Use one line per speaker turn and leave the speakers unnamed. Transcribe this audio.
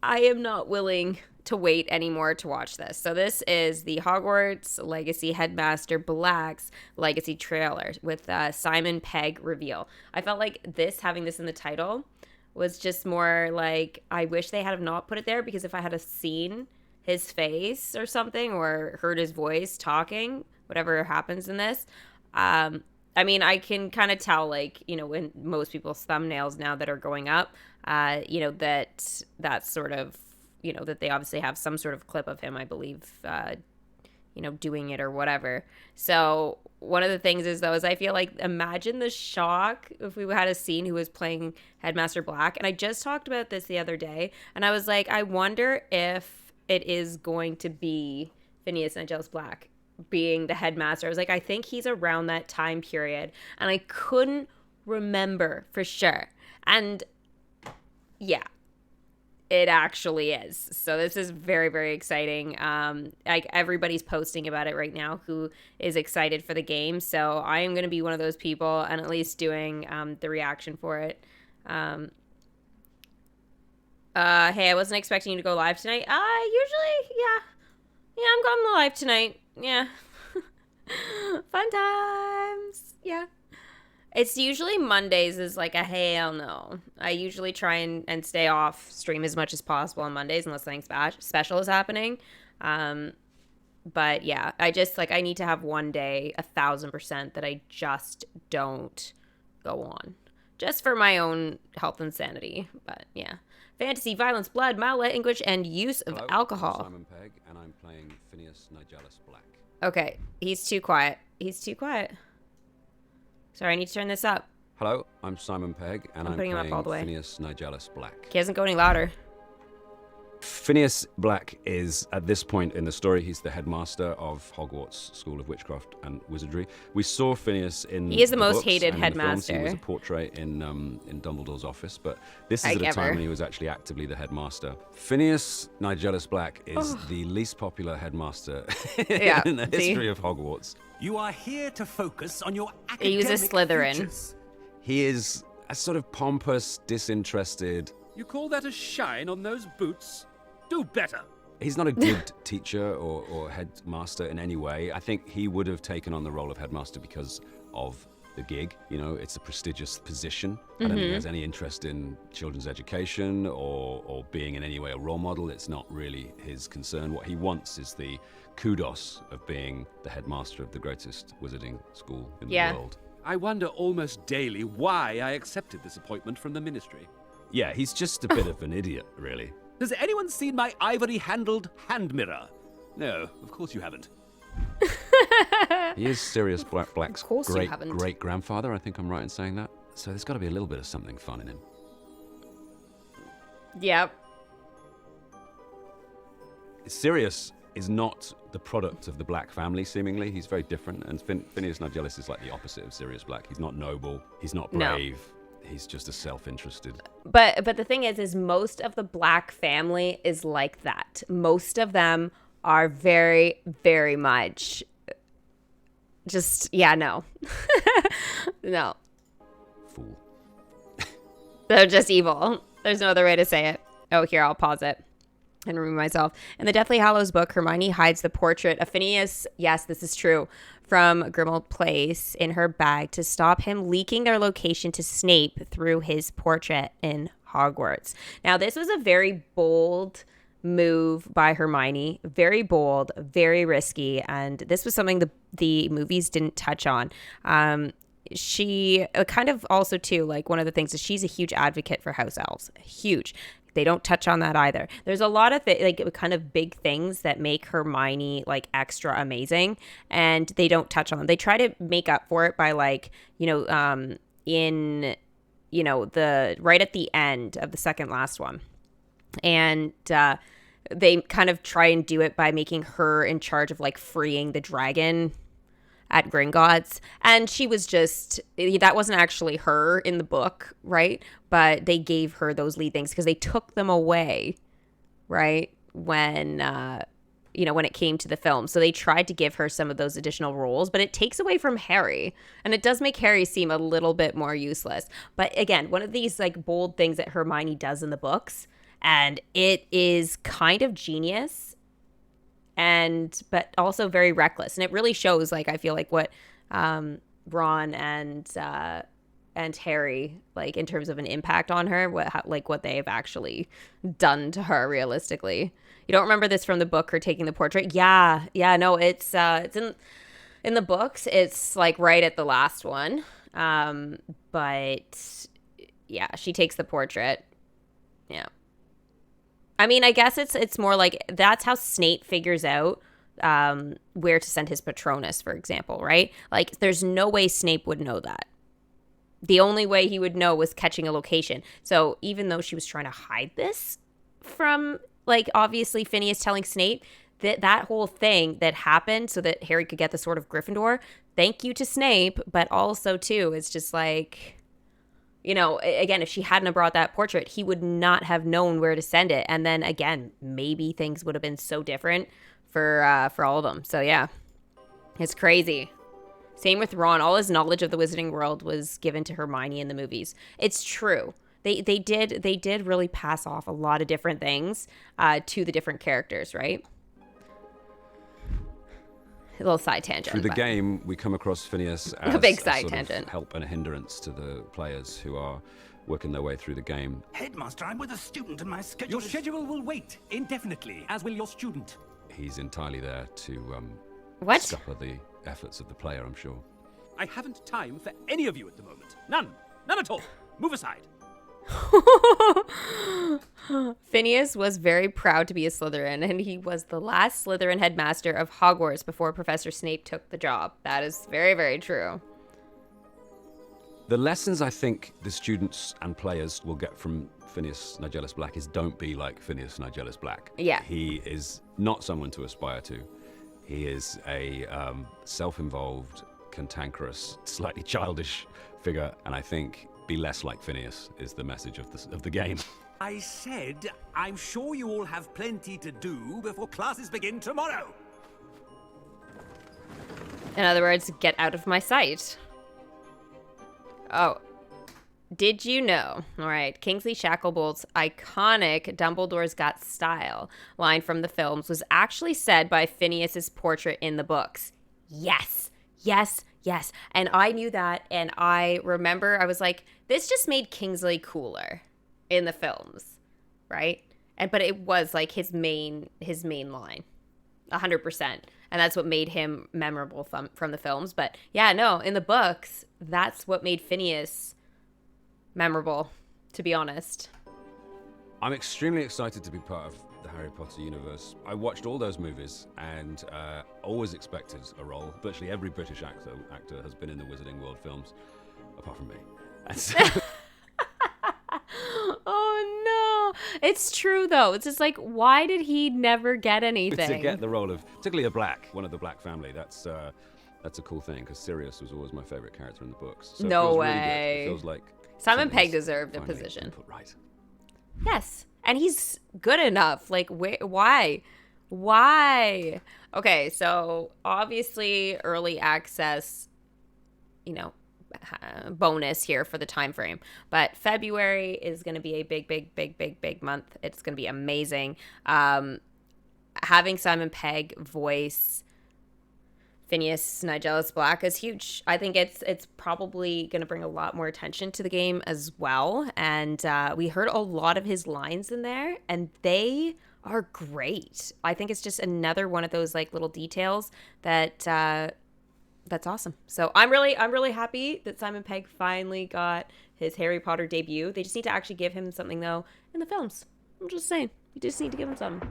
I am not willing to wait anymore to watch this. So this is the Hogwarts Legacy Headmaster Black's Legacy trailer with Simon Pegg reveal. I felt like having this in the title was just more like, I wish they had not put it there, because if I had seen his face or something or heard his voice talking, whatever happens in this, I mean, I can kind of tell, like, in most people's thumbnails now that are going up, that's sort of, that they obviously have some sort of clip of him, I believe, doing it or whatever. So one of the things is I feel like, imagine the shock if we had a scene who was playing Headmaster Black. And I just talked about this the other day, and I was like, I wonder if it is going to be Phineas Nigellus Black being the headmaster. I was like, I think he's around that time period, and I couldn't remember for sure. And yeah, it actually is. So this is very, very exciting. Like, everybody's posting about it right now who is excited for the game. So I am going to be one of those people, and at least doing the reaction for it. Hey, I wasn't expecting you to go live tonight. Usually, yeah, I'm going live tonight. Yeah. Fun times. Yeah. It's usually Mondays is like a hell no. I usually try and stay off stream as much as possible on Mondays unless something special is happening. But yeah, I just, like, I need to have one day 1,000% that I just don't go on, just for my own health and sanity. But yeah, fantasy, violence, blood, mild language, and use of alcohol.
I'm Simon Pegg, and I'm playing Phineas Nigellus Black.
Okay, he's too quiet. Sorry, I need to turn this up.
Hello, I'm Simon Pegg, and I'm
putting him
playing
up all the way.
Phineas Nigellus Black.
He doesn't go any louder.
Phineas Black is, at this point in the story, he's the headmaster of Hogwarts School of Witchcraft and Wizardry. We saw Phineas in
He is the most
books
hated
and in the films.
headmaster.
He was a portrait in Dumbledore's office, but this is at a time when he was actually actively the headmaster. Phineas Nigellus Black is the least popular headmaster in the history of Hogwarts.
You are here to focus on your academic
He uses Slytherin.
features.
He is a sort of pompous, disinterested.
You call that a shine on those boots? Do better.
He's not a good teacher or headmaster in any way. I think he would have taken on the role of headmaster because of the gig. It's a prestigious position. I don't think he has any interest in children's education or being in any way a role model. It's not really his concern. What he wants is the kudos of being the headmaster of the greatest wizarding school in the world.
I wonder almost daily why I accepted this appointment from the ministry.
Yeah, he's just a bit of an idiot, really.
Has anyone seen my ivory-handled hand mirror? No, of course you haven't.
He is Sirius Black's
haven't.
great-grandfather, I think I'm right in saying that. So there's got to be a little bit of something fun in him.
Yep.
Sirius is not the product of the Black family, seemingly. He's very different, and Phineas Nigellus is like the opposite of Sirius Black. He's not noble, he's not brave, he's just a self-interested.
But the thing is most of the Black family is like that. Most of them are very, very much just, no. No.
Fool.
They're just evil. There's no other way to say it. Oh, here, I'll pause it and remove myself. In the Deathly Hallows book, Hermione hides the portrait of Phineas, yes, this is true, from Grimmauld Place in her bag to stop him leaking their location to Snape through his portrait in Hogwarts. Now, this was a very bold move by Hermione. Very bold, very risky, and this was something the movies didn't touch on. She kind of also, too, like, one of the things is she's a huge advocate for house elves. Huge. They don't touch on that either. There's a lot of kind of big things that make Hermione like extra amazing, and they don't touch on them. They try to make up for it by the right at the end of the second last one, and they kind of try and do it by making her in charge of like freeing the dragon at Gringotts, and she was just, that wasn't actually her in the book, right? But they gave her those lead things because they took them away, right? When it came to the film. So they tried to give her some of those additional roles, but it takes away from Harry, and it does make Harry seem a little bit more useless. But again, one of these like bold things that Hermione does in the books, and it is kind of genius, but also very reckless, and it really shows, like, I feel like what Ron and Harry, like, in terms of an impact on her, what they've actually done to her realistically. You don't remember this from the book, her taking the portrait? Yeah, no, it's in the books. It's like right at the last one, but yeah, she takes the portrait. Yeah, I mean, I guess it's more like that's how Snape figures out where to send his Patronus, for example, right? Like, there's no way Snape would know that. The only way he would know was catching a location. So even though she was trying to hide this from, like, obviously Phineas telling Snape, that whole thing that happened so that Harry could get the Sword of Gryffindor, thank you to Snape, but also, too, it's just like, you know, again, if she hadn't have brought that portrait, he would not have known where to send it. And then, again, maybe things would have been so different for all of them. So, yeah, it's crazy. Same with Ron. All his knowledge of the Wizarding World was given to Hermione in the movies. It's true. They did really pass off a lot of different things to the different characters, right? A little side tangent.
Through the game, we come across Phineas as
a big side
sort
tangent.
Of help and a hindrance to the players who are working their way through the game.
Headmaster, I'm with a student and my schedule. Your schedule will wait indefinitely, as will your student.
He's entirely there to
What?
scupper the efforts of the player, I'm sure.
I haven't time for any of you at the moment. None at all. Move aside.
Phineas was very proud to be a Slytherin, and he was the last Slytherin headmaster of Hogwarts before Professor Snape took the job. That is very, very true.
The lessons I think the students and players will get from Phineas Nigellus Black is don't be like Phineas Nigellus Black.
Yeah.
He is not someone to aspire to. He is a self-involved, cantankerous, slightly childish figure, and I think be less like Phineas is the message of the game.
I said, I'm sure you all have plenty to do before classes begin tomorrow.
In other words, get out of my sight. Oh, did you know? All right, Kingsley Shacklebolt's iconic "Dumbledore's got style" line from the films was actually said by Phineas's portrait in the books. Yes. And I knew that, and I remember I was like, this just made Kingsley cooler in the films, right? But it was like his main line, 100%, and that's what made him memorable from the films. But yeah, no, in the books, that's what made Phineas memorable, to be honest.
I'm extremely excited to be part of the Harry Potter universe. I watched all those movies and always expected a role. Virtually every British actor has been in the Wizarding World films, apart from me. And so
Oh no, it's true though. It's just like, why did he never get anything?
to get the role of, particularly one of the Black family, that's a cool thing, because Sirius was always my favorite character in the books. So
No
it feels
way.
Really good. It feels like
Simon
something
Pegg
was
deserved a
finally
position.
been put right.
Yes, and he's good enough. Like, why? Okay, so obviously early access, bonus here for the time frame, but February is going to be a big month. It's going to be amazing. Having Simon Pegg voice Phineas Nigellus Black is huge. I think it's probably going to bring a lot more attention to the game as well. And we heard a lot of his lines in there, and they are great. I think it's just another one of those like little details that's awesome. So I'm really happy that Simon Pegg finally got his Harry Potter debut. They just need to actually give him something though in the films. I'm just saying, you just need to give him something.